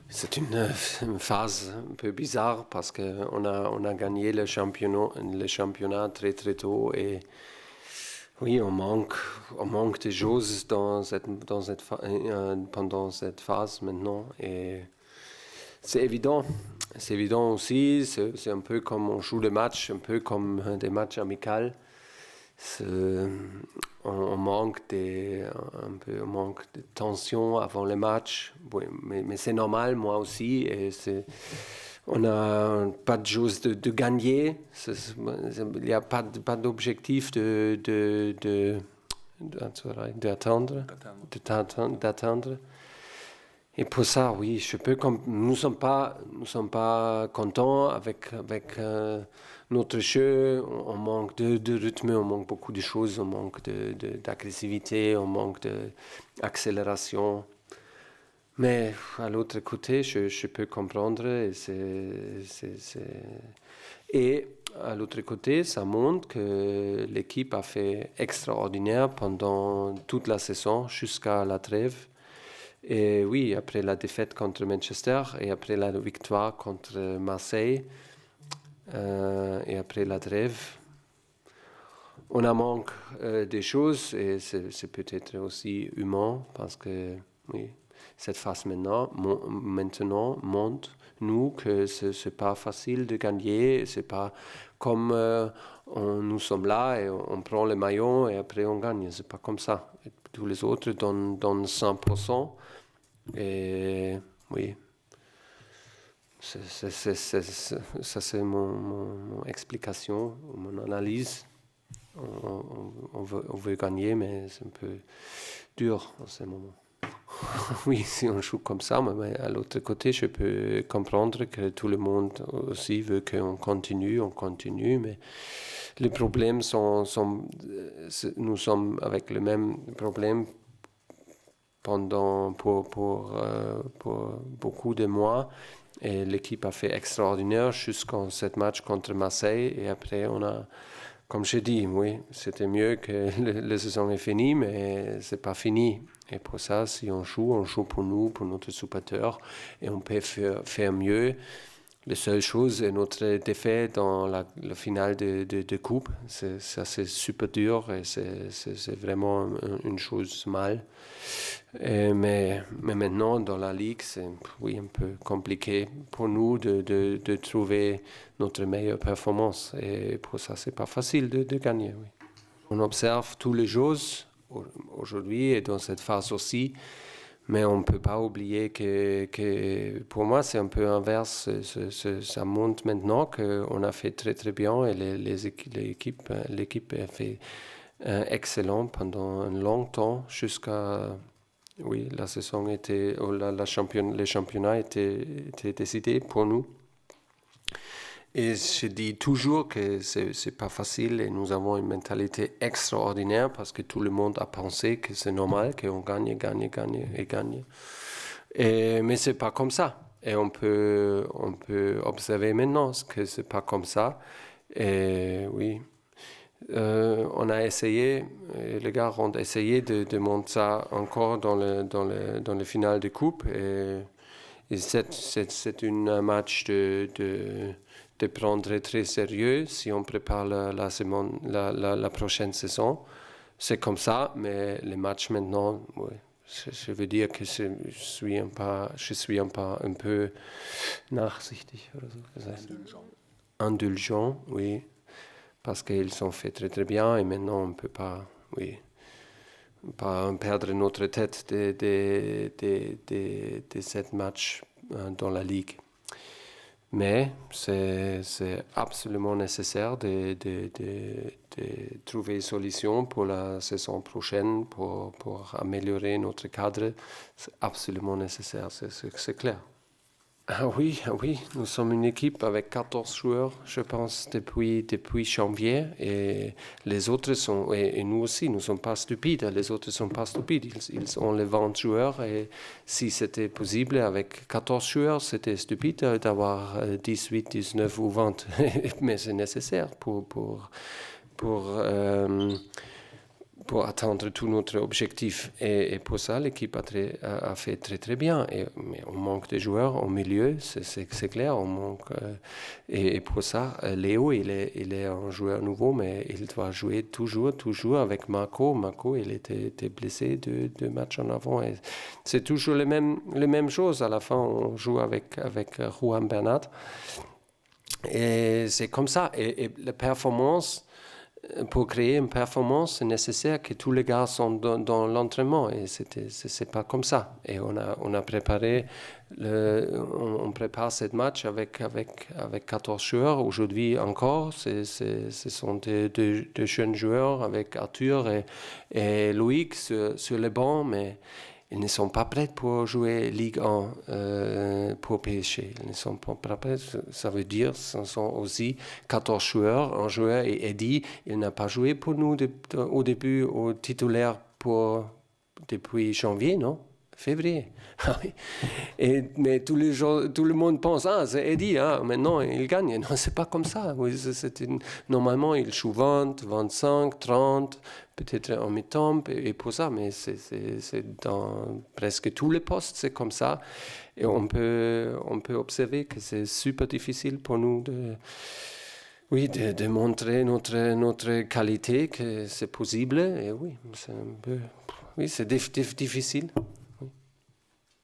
C'est une phase un peu bizarre parce qu'on a gagné le championnat très très tôt et oui, on manque de choses pendant cette phase maintenant et c'est évident. C'est évident aussi, c'est un peu comme on joue des matchs, un peu comme des matchs amicaux. On manque on manque de tension avant le match, oui, mais c'est normal, moi aussi. Et on n'a pas de chose de gagner. Il n'y a pas d'objectif d'atteindre. Et pour ça, oui, nous sommes pas contents avec notre jeu. On manque de rythme, on manque beaucoup de choses, on manque d'agressivité, on manque d'accélération. Mais à l'autre côté, je peux comprendre. Et à l'autre côté, ça montre que l'équipe a fait extraordinaire pendant toute la saison jusqu'à la trêve. Et oui, après la défaite contre Manchester et après la victoire contre Marseille et après la trêve, on a manque des choses et c'est peut-être aussi humain parce que oui, cette phase maintenant montre nous que c'est pas facile de gagner, c'est pas comme nous sommes là et on prend le maillot et après on gagne, c'est pas comme ça. Et tous les autres donnent 100%. Et oui, ça c'est mon explication, mon analyse. On veut gagner, mais c'est un peu dur en ce moment. Oui, si on joue comme ça, mais à l'autre côté, je peux comprendre que tout le monde aussi veut qu'on continue, mais les problèmes nous sommes avec le même problème pour beaucoup de mois. Et l'équipe a fait extraordinaire jusqu'en ce match contre Marseille. Et après, comme je dis, oui, c'était mieux que la saison est finie, mais c'est pas fini. Et pour ça, si on joue pour nous, pour notre supporter, et on peut faire mieux. La seule chose est notre défaite dans la finale de coupe. Ça, c'est super dur et c'est vraiment une chose mal. Mais maintenant, dans la Ligue, c'est oui, un peu compliqué pour nous de trouver notre meilleure performance. Et pour ça, c'est pas facile de gagner. Oui. On observe tous les jours, aujourd'hui et dans cette phase aussi. Mais on ne peut pas oublier que pour moi, c'est un peu inverse. Ça montre maintenant qu'on a fait très très bien et l'équipe a fait excellent pendant un long temps jusqu'à... Oui, la saison était... les championnats étaient décidés pour nous. Et je dis toujours que c'est pas facile et nous avons une mentalité extraordinaire parce que tout le monde a pensé que c'est normal qu'on gagne. Mais c'est pas comme ça. Et on peut observer maintenant que c'est pas comme ça. Et oui, on a essayé, les gars ont essayé de monter ça encore dans le final de coupe. Et c'est un match de prendre très sérieux si on prépare la prochaine saison. C'est comme ça, mais les matchs maintenant, oui, je veux dire que je suis un peu nachsichtig oder so. Indulgent, oui, parce qu'ils sont faits très très bien et maintenant on ne peut pas, oui, pas perdre notre tête de cette match dans la Ligue. Mais c'est absolument nécessaire de trouver une solution pour la saison prochaine, pour améliorer notre cadre. C'est absolument nécessaire, c'est clair. Ah oui, nous sommes une équipe avec 14 joueurs, je pense, depuis janvier. Et les autres sont, et nous aussi, nous ne sommes pas stupides. Les autres ne sont pas stupides. Ils ont les 20 joueurs. Et si c'était possible, avec 14 joueurs, c'était stupide d'avoir 18, 19 ou 20. Mais c'est nécessaire pour pour atteindre tout notre objectif. Et pour ça, l'équipe a fait très très bien. Mais on manque de joueurs au milieu, c'est clair. On manque, et pour ça, Léo, il est un joueur nouveau, mais il doit jouer toujours avec Marco. Marco, il était blessé deux matchs en avant. Et c'est toujours les mêmes choses. À la fin, on joue avec Juan Bernat. Et c'est comme ça. Et la performance, pour créer une performance, c'est nécessaire que tous les gars sont dans l'entraînement. Et c'est pas comme ça. Et on a préparé, on prépare ce match avec 14 joueurs. Aujourd'hui encore, ce sont des jeunes joueurs avec Arthur et Loïc sur le banc, mais ils ne sont pas prêts pour jouer Ligue 1 pour PSG. Ils ne sont pas prêts. Ça veut dire que ce sont aussi 14 joueurs. Un joueur est Eddie. Il n'a pas joué pour nous au début au titulaire depuis janvier, non? Février. Mais tout le monde pense, c'est Eddie, maintenant il gagne. Non, c'est pas comme ça. Oui, normalement, il joue 20, 25, 30, peut-être en mi-temps, et pour ça, mais c'est dans presque tous les postes, c'est comme ça. Et on peut observer que c'est super difficile pour nous de montrer notre qualité, que c'est possible. Et oui, c'est un peu, oui, c'est difficile.